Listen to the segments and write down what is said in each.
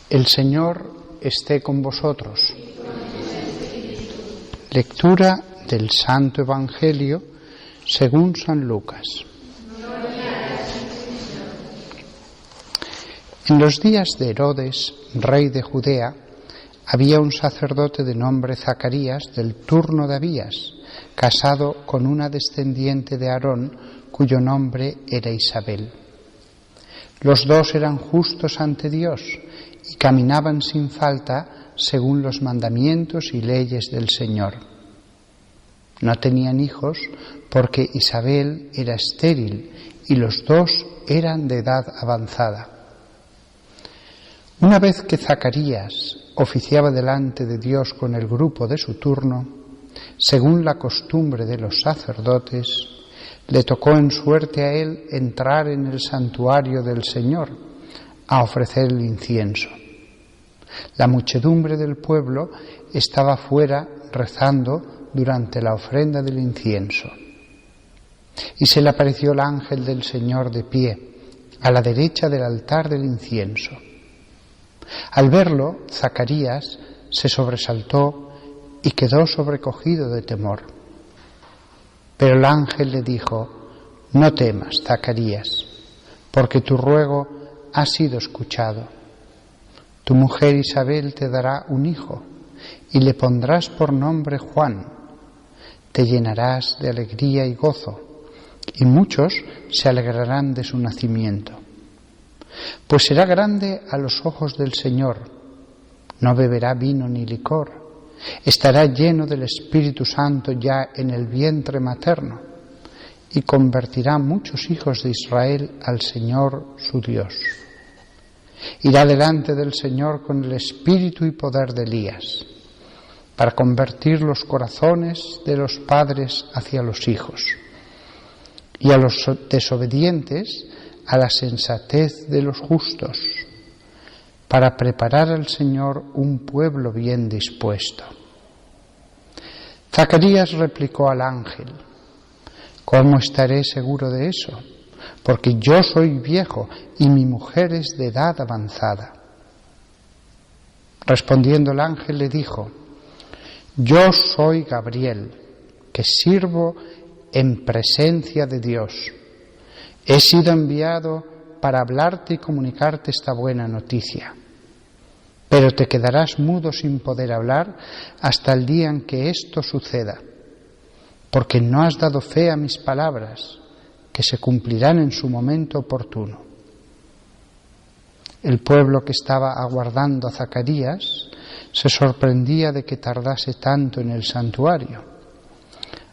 El Señor esté con vosotros. Lectura del Santo Evangelio según San Lucas. En los días de Herodes, rey de Judea, había un sacerdote de nombre Zacarías del turno de Abías, casado con una descendiente de Aarón, cuyo nombre era Isabel. Los dos eran justos ante Dios y caminaban sin falta según los mandamientos y leyes del Señor. No tenían hijos porque Isabel era estéril y los dos eran de edad avanzada. Una vez que Zacarías oficiaba delante de Dios con el grupo de su turno, según la costumbre de los sacerdotes, le tocó en suerte a él entrar en el santuario del Señor a ofrecer el incienso. La muchedumbre del pueblo estaba fuera rezando durante la ofrenda del incienso. Y se le apareció el ángel del Señor de pie, a la derecha del altar del incienso. Al verlo, Zacarías se sobresaltó y quedó sobrecogido de temor. Pero el ángel le dijo: «No temas, Zacarías, porque tu ruego ha sido escuchado. Tu mujer Isabel te dará un hijo y le pondrás por nombre Juan. Te llenarás de alegría y gozo, y muchos se alegrarán de su nacimiento. Pues será grande a los ojos del Señor, no beberá vino ni licor, estará lleno del Espíritu Santo ya en el vientre materno, y convertirá muchos hijos de Israel al Señor su Dios. Irá delante del Señor con el espíritu y poder de Elías, para convertir los corazones de los padres hacia los hijos, y a los desobedientes a la sensatez de los justos, para preparar al Señor un pueblo bien dispuesto». Zacarías replicó al ángel: «¿Cómo estaré seguro de eso? Porque yo soy viejo y mi mujer es de edad avanzada». Respondiendo el ángel le dijo: «Yo soy Gabriel, que sirvo en presencia de Dios. He sido enviado para hablarte y comunicarte esta buena noticia. Pero te quedarás mudo sin poder hablar hasta el día en que esto suceda, porque no has dado fe a mis palabras, que se cumplirán en su momento oportuno». El pueblo que estaba aguardando a Zacarías se sorprendía de que tardase tanto en el santuario.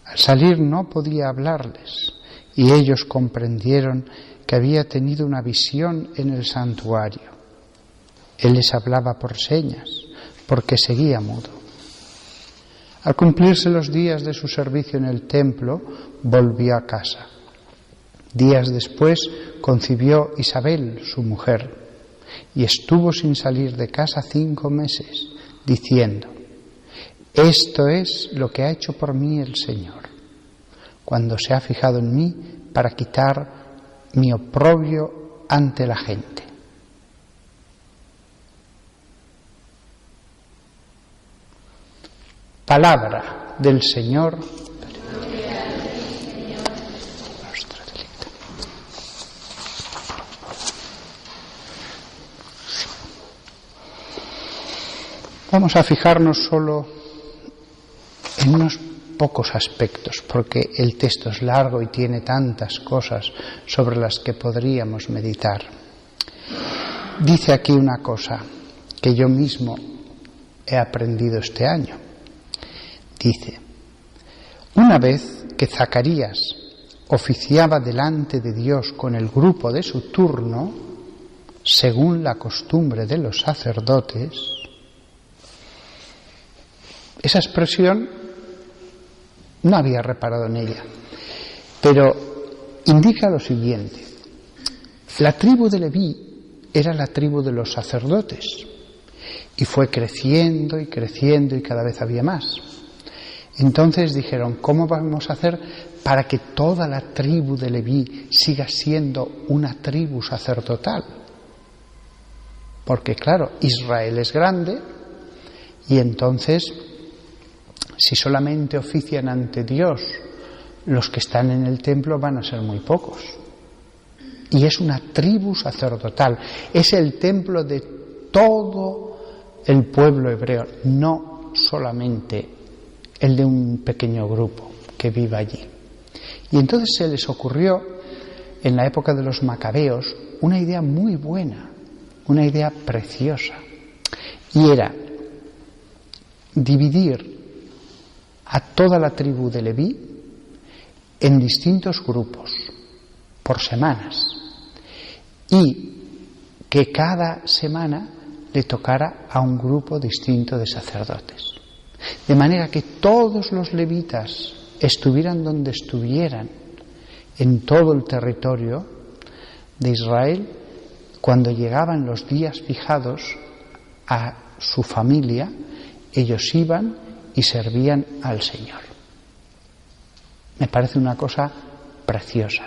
Al salir no podía hablarles, y ellos comprendieron que había tenido una visión en el santuario. Él les hablaba por señas, porque seguía mudo. Al cumplirse los días de su servicio en el templo, volvió a casa. Días después concibió Isabel, su mujer, y estuvo sin salir de casa 5 meses, diciendo: «Esto es lo que ha hecho por mí el Señor, cuando se ha fijado en mí para quitar mi oprobio ante la gente». Palabra del Señor. Vamos a fijarnos solo en unos pocos aspectos, porque el texto es largo y tiene tantas cosas sobre las que podríamos meditar. Dice aquí una cosa que yo mismo he aprendido este año. Dice: «Una vez que Zacarías oficiaba delante de Dios con el grupo de su turno, según la costumbre de los sacerdotes». Esa expresión no había reparado en ella, pero indica lo siguiente: la tribu de Leví era la tribu de los sacerdotes, y fue creciendo y creciendo y cada vez había más. Entonces dijeron: ¿cómo vamos a hacer para que toda la tribu de Leví siga siendo una tribu sacerdotal? porque claro, Israel es grande y entonces si solamente ofician ante Dios los que están en el templo van a ser muy pocos. Y es una tribu sacerdotal, es el templo de todo el pueblo hebreo, no solamente el de un pequeño grupo que vive allí. Y entonces se les ocurrió, en la época de los macabeos, una idea muy buena, una idea preciosa, y era dividir a toda la tribu de Leví en distintos grupos, por semanas, y que cada semana le tocara a un grupo distinto de sacerdotes. De manera que todos los levitas estuvieran donde estuvieran, en todo el territorio de Israel, cuando llegaban los días fijados a su familia, ellos iban y servían al Señor. Me parece una cosa preciosa.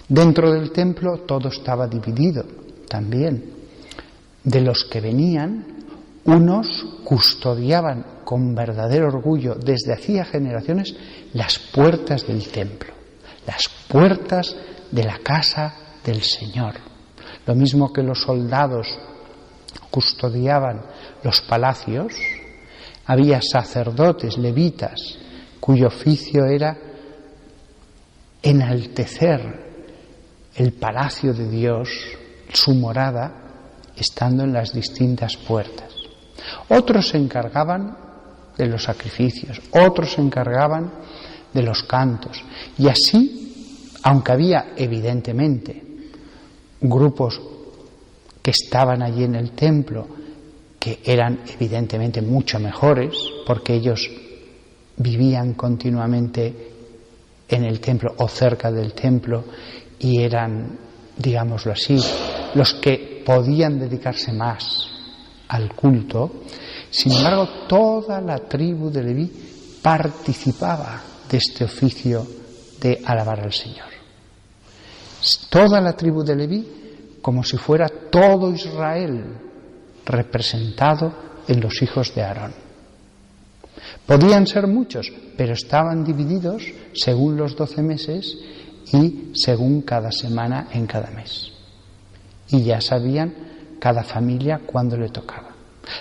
Dentro del templo todo estaba dividido también. De los que venían, unos custodiaban con verdadero orgullo desde hacía generaciones las puertas del templo, las puertas de la casa del Señor. Lo mismo que los soldados custodiaban los palacios, había sacerdotes, levitas, cuyo oficio era enaltecer el palacio de Dios, su morada, estando en las distintas puertas. Otros se encargaban de los sacrificios, otros se encargaban de los cantos, y así, aunque había evidentemente grupos que estaban allí en el templo, que eran evidentemente mucho mejores, porque ellos vivían continuamente en el templo o cerca del templo y eran, digámoslo así, los que podían dedicarse más al culto. Sin embargo, toda la tribu de Leví participaba de este oficio de alabar al Señor. Toda la tribu de Leví, como si fuera todo Israel representado en los hijos de Aarón. Podían ser muchos, pero estaban divididos según los 12 meses y según cada semana en cada mes. Y ya sabían cada familia cuándo le tocaba.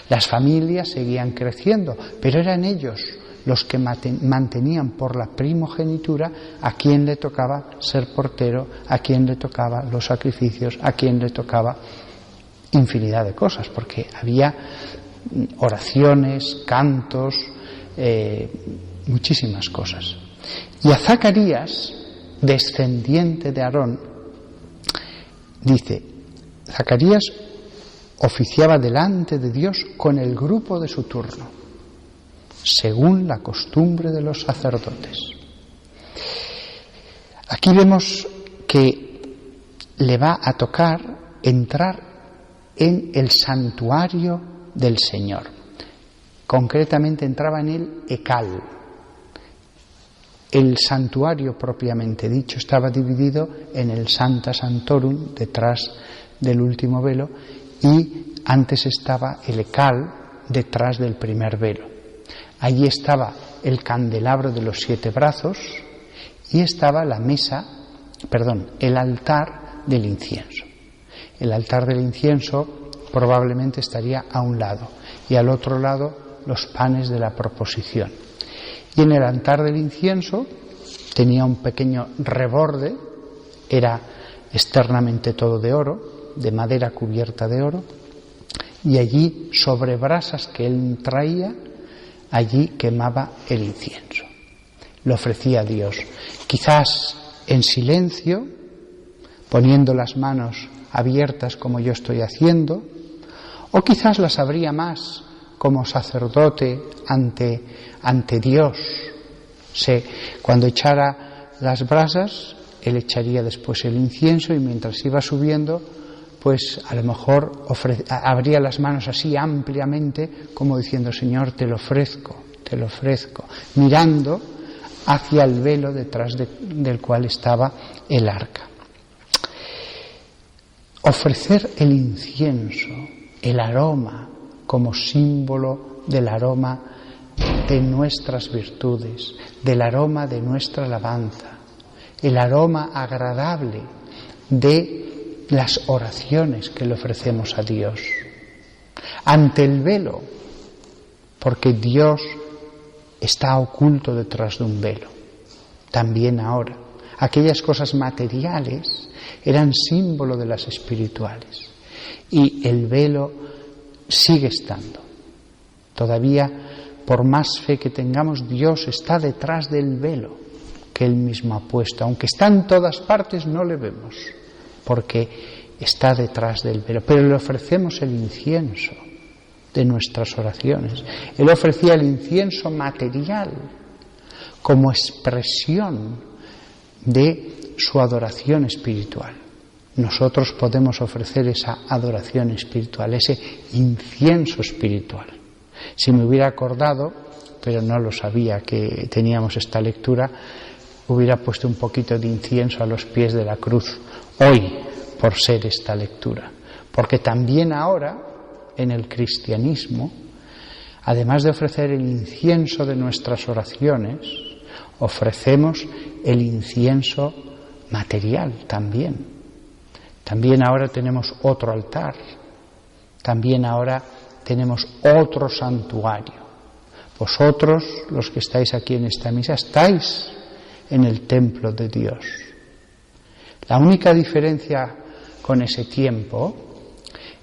Las familias seguían creciendo, pero eran ellos los que mantenían por la primogenitura a quien le tocaba ser portero, a quien le tocaba los sacrificios, a quien le tocaba infinidad de cosas, porque había oraciones, cantos, muchísimas cosas. Y a Zacarías, descendiente de Aarón, dice, Zacarías oficiaba delante de Dios con el grupo de su turno, según la costumbre de los sacerdotes. Aquí vemos que le va a tocar entrar en el santuario del Señor. Concretamente entraba en el Ecal. El santuario propiamente dicho estaba dividido en el Sancta Sanctorum, detrás del último velo, y antes estaba el Ecal, detrás del primer velo. Allí estaba el candelabro de los 7 brazos y estaba el altar del incienso. El altar del incienso probablemente estaría a un lado y al otro lado los panes de la proposición. Y en el altar del incienso tenía un pequeño reborde, era externamente todo de oro, de madera cubierta de oro, y allí, sobre brasas que él traía, allí quemaba el incienso. Lo ofrecía a Dios, quizás en silencio, poniendo las manos abiertas como yo estoy haciendo, o quizás las abría más como sacerdote ante Dios. Cuando echara las brasas, él echaría después el incienso y mientras iba subiendo, pues a lo mejor abría las manos así ampliamente como diciendo, Señor, te lo ofrezco, mirando hacia el velo detrás del cual estaba el arca. ofrecer el incienso, el aroma, como símbolo del aroma de nuestras virtudes, del aroma de nuestra alabanza, el aroma agradable de las oraciones que le ofrecemos a Dios. Ante el velo, porque Dios está oculto detrás de un velo. También ahora, aquellas cosas materiales eran símbolo de las espirituales. Y el velo sigue estando. Todavía, por más fe que tengamos, Dios está detrás del velo que Él mismo ha puesto. Aunque está en todas partes, no le vemos, porque está detrás del velo. Pero le ofrecemos el incienso de nuestras oraciones. Él ofrecía el incienso material como expresión de su adoración espiritual. Nosotros podemos ofrecer esa adoración espiritual, ese incienso espiritual. Si me hubiera acordado, pero no lo sabía que teníamos esta lectura, hubiera puesto un poquito de incienso a los pies de la cruz hoy, por ser esta lectura. Porque también ahora, en el cristianismo, además de ofrecer el incienso de nuestras oraciones, ofrecemos el incienso material también. También ahora tenemos otro altar, también ahora tenemos otro santuario. Vosotros, los que estáis aquí en esta misa, estáis en el templo de Dios. La única diferencia con ese tiempo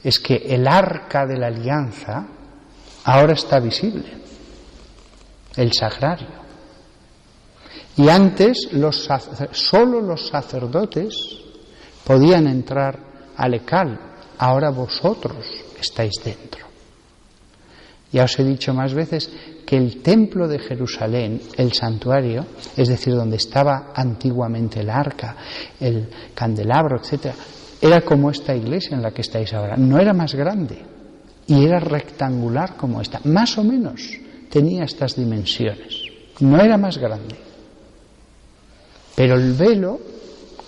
es que el arca de la alianza ahora está visible, el sagrario. Y antes solo los sacerdotes podían entrar al Ecal, ahora vosotros estáis dentro. Ya os he dicho más veces que el templo de Jerusalén, el santuario, es decir, donde estaba antiguamente el arca, el candelabro, etc., era como esta iglesia en la que estáis ahora. No era más grande y era rectangular como esta. Más o menos tenía estas dimensiones. No era más grande. Pero el velo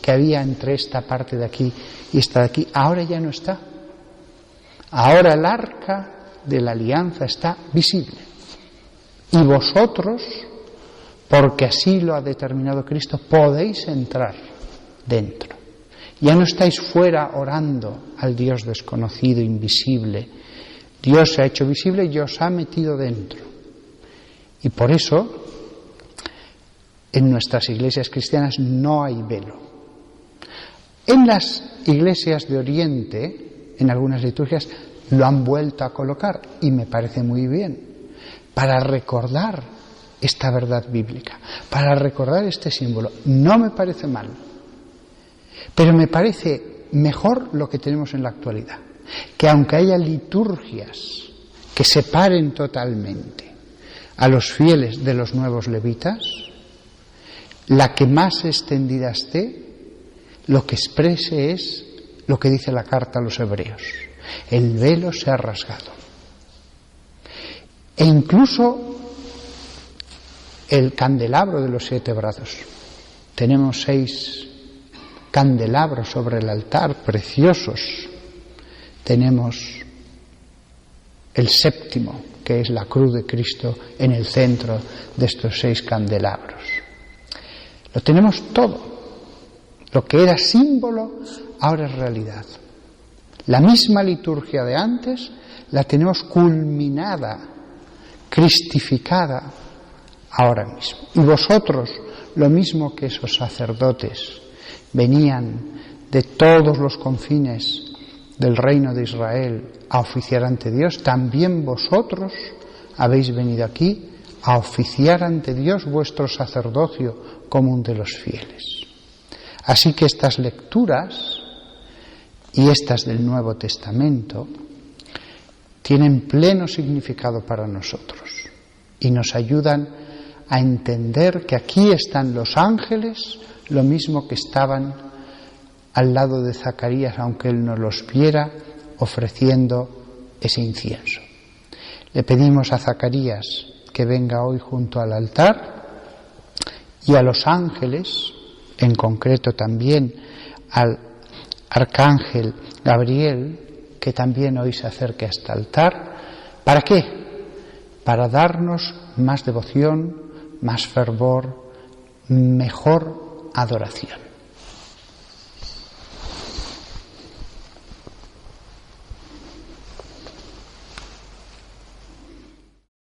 que había entre esta parte de aquí y esta de aquí, ahora ya no está. Ahora el arca de la alianza está visible. Y vosotros, porque así lo ha determinado Cristo, podéis entrar dentro. Ya no estáis fuera orando al Dios desconocido, invisible. Dios se ha hecho visible y os ha metido dentro. Y por eso, en nuestras iglesias cristianas no hay velo. En las iglesias de Oriente, en algunas liturgias, lo han vuelto a colocar, y me parece muy bien, para recordar esta verdad bíblica, para recordar este símbolo. No me parece mal, pero me parece mejor lo que tenemos en la actualidad, que aunque haya liturgias que separen totalmente a los fieles de los nuevos levitas, la que más extendida esté, lo que exprese es lo que dice la carta a los hebreos. El velo se ha rasgado. E incluso el candelabro de los 7 brazos. Tenemos 6 candelabros sobre el altar, preciosos. Tenemos el 7º, que es la cruz de Cristo, en el centro de estos 6 candelabros. Lo tenemos todo. Lo que era símbolo, ahora es realidad. La misma liturgia de antes la tenemos culminada, cristificada ahora mismo. Y vosotros, lo mismo que esos sacerdotes venían de todos los confines del reino de Israel a oficiar ante Dios, también vosotros habéis venido aquí a oficiar ante Dios vuestro sacerdocio común de los fieles. Así que estas lecturas y estas del Nuevo Testamento tienen pleno significado para nosotros y nos ayudan a entender que aquí están los ángeles, lo mismo que estaban al lado de Zacarías, aunque él no los viera, ofreciendo ese incienso. Le pedimos a Zacarías que venga hoy junto al altar y a los ángeles, en concreto también al arcángel Gabriel, que también hoy se acerque a este altar. ¿Para qué? Para darnos más devoción, más fervor, mejor adoración.